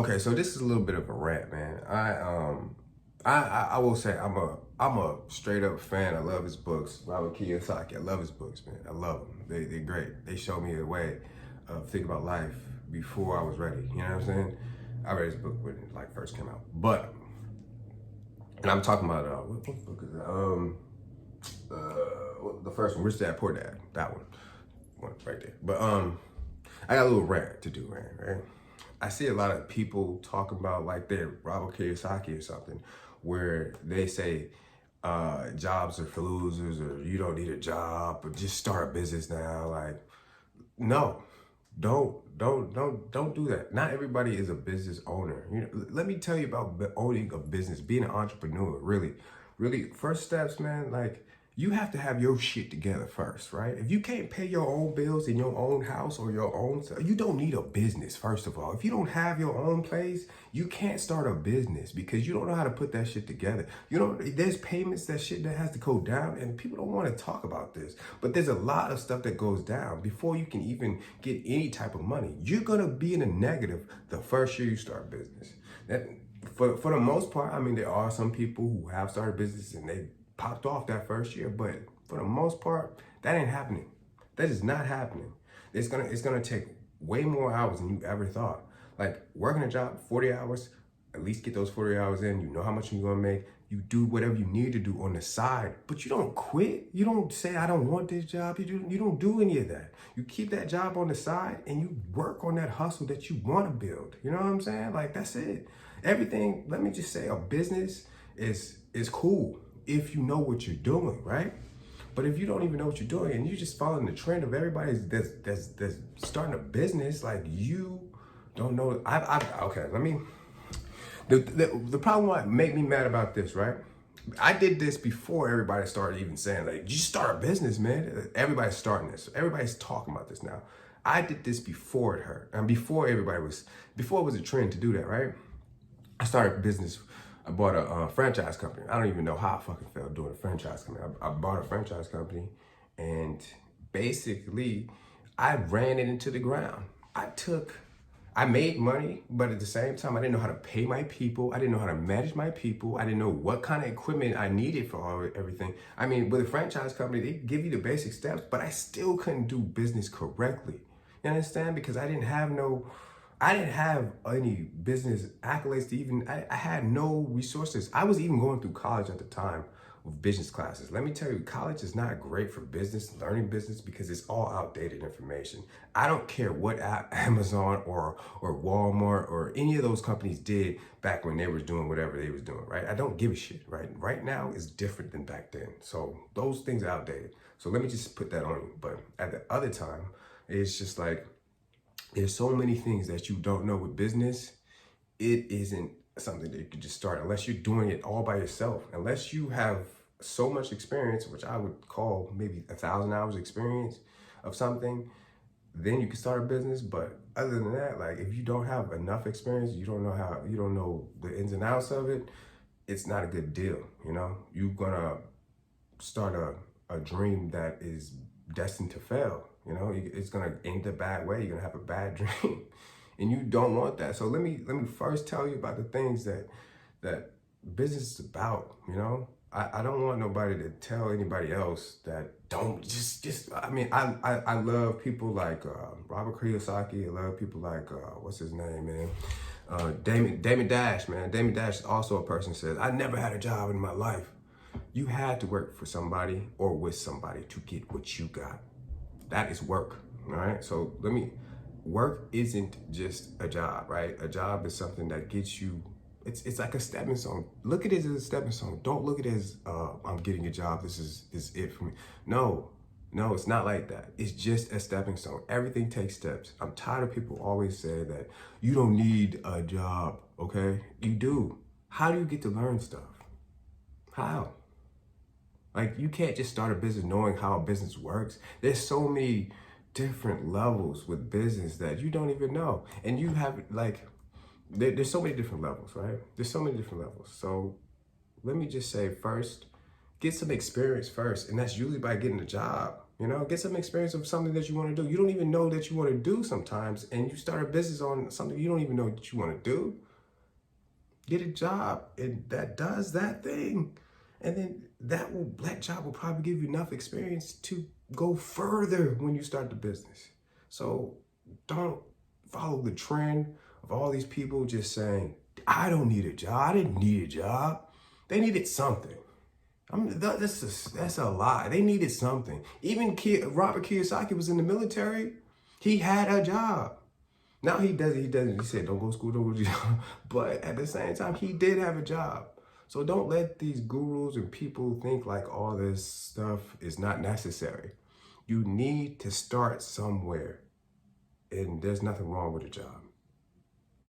Okay, so this is a little bit of a rant, man. I will say I'm a straight up fan. I love his books. Robert Kiyosaki. I love his books, man. I love them. They're great. They show me a way of thinking about life before I was ready. You know what I'm saying? I read his book when it like first came out, but and I'm talking about what book is that? The first one, Rich Dad Poor Dad. That one right there. But I got a little rant to do, man. Right? I see a lot of people talking about like they're Robert Kiyosaki or something, where they say jobs are for losers, or you don't need a job, or just start a business now. Like, no, don't do that. Not everybody is a business owner. You know, let me tell you about owning a business, being an entrepreneur. Really, first steps, man. Like, you have to have your shit together first, right? If you can't pay your own bills in your own house or your own, you don't need a business, first of all. If you don't have your own place, you can't start a business because you don't know how to put that shit together. You know, there's payments, that shit that has to go down, and people don't want to talk about this. But there's a lot of stuff that goes down before you can even get any type of money. You're gonna be in a negative the first year you start business. That for the most part, I mean, there are some people who have started business and they popped off that first year, but for the most part, that ain't happening. That is not happening. It's gonna take way more hours than you ever thought. Like working a job 40 hours, at least get those 40 hours in. You know how much you're gonna make. You do whatever you need to do on the side, but you don't quit. You don't say I don't want this job. You don't do any of that. You keep that job on the side and you work on that hustle that you want to build. You know what I'm saying? Like that's it. Everything. Let me just say, a business is cool if you know what you're doing, right? But if you don't even know what you're doing and you're just following the trend of everybody that's starting a business, like you don't know. Okay, let me. The problem what make me mad about this, right? I did this before everybody started even saying like, you start a business, man. Everybody's starting this. Everybody's talking about this now. I did this before it hurt, and before it was a trend to do that, right? I started a business. I bought a franchise company. I don't even know how I fucking felt doing a franchise company. I bought a franchise company, and basically, I ran it into the ground. I made money, but at the same time, I didn't know how to pay my people. I didn't know how to manage my people. I didn't know what kind of equipment I needed for everything. I mean, with a franchise company, they give you the basic steps, but I still couldn't do business correctly. You understand? Because I didn't have any business accolades to even, I had no resources. I was even going through college at the time with business classes. Let me tell you, college is not great for business, learning business, because it's all outdated information. I don't care what Amazon or Walmart or any of those companies did back when they were doing whatever they was doing, right? I don't give a shit, right? Right now is different than back then. So those things are outdated. So let me just put that on you. But at the other time, it's just like, there's so many things that you don't know with business. It isn't something that you can just start unless you're doing it all by yourself. Unless you have so much experience, which I would call maybe 1,000 hours experience of something, then you can start a business. But other than that, like if you don't have enough experience, you don't know the ins and outs of it, it's not a good deal. You know, you're gonna start a dream that is destined to fail. You know, it's gonna end a bad way. You're gonna have a bad dream, and you don't want that. So let me first tell you about the things that business is about. You know, I don't want nobody to tell anybody else that don't just. I mean, I love people like Robert Kiyosaki. I love people like what's his name, man. Damon Dash, man. Damon Dash is also a person who says, I never had a job in my life. You had to work for somebody or with somebody to get what you got. That is work, all right? So work isn't just a job, right? A job is something that gets you, it's like a stepping stone. Look at it as a stepping stone. Don't look at it as, I'm getting a job, this is it for me. No, it's not like that. It's just a stepping stone. Everything takes steps. I'm tired of people always saying that you don't need a job, okay? You do. How do you get to learn stuff? How? Like, you can't just start a business knowing how a business works. There's so many different levels with business that you don't even know. And you have, like, there's so many different levels, right? There's so many different levels. So let me just say first, get some experience first. And that's usually by getting a job. You know, get some experience of something that you want to do. You don't even know that you want to do sometimes, and you start a business on something you don't even know that you want to do. Get a job and that does that thing. And then that job will probably give you enough experience to go further when you start the business. So don't follow the trend of all these people just saying, I don't need a job. I didn't need a job. They needed something. That's a lie. They needed something. Even Robert Kiyosaki was in the military. He had a job. Now he doesn't. He said, don't go to school, don't go to job. But at the same time, he did have a job. So don't let these gurus and people think like all this stuff is not necessary. You need to start somewhere. And there's nothing wrong with a job.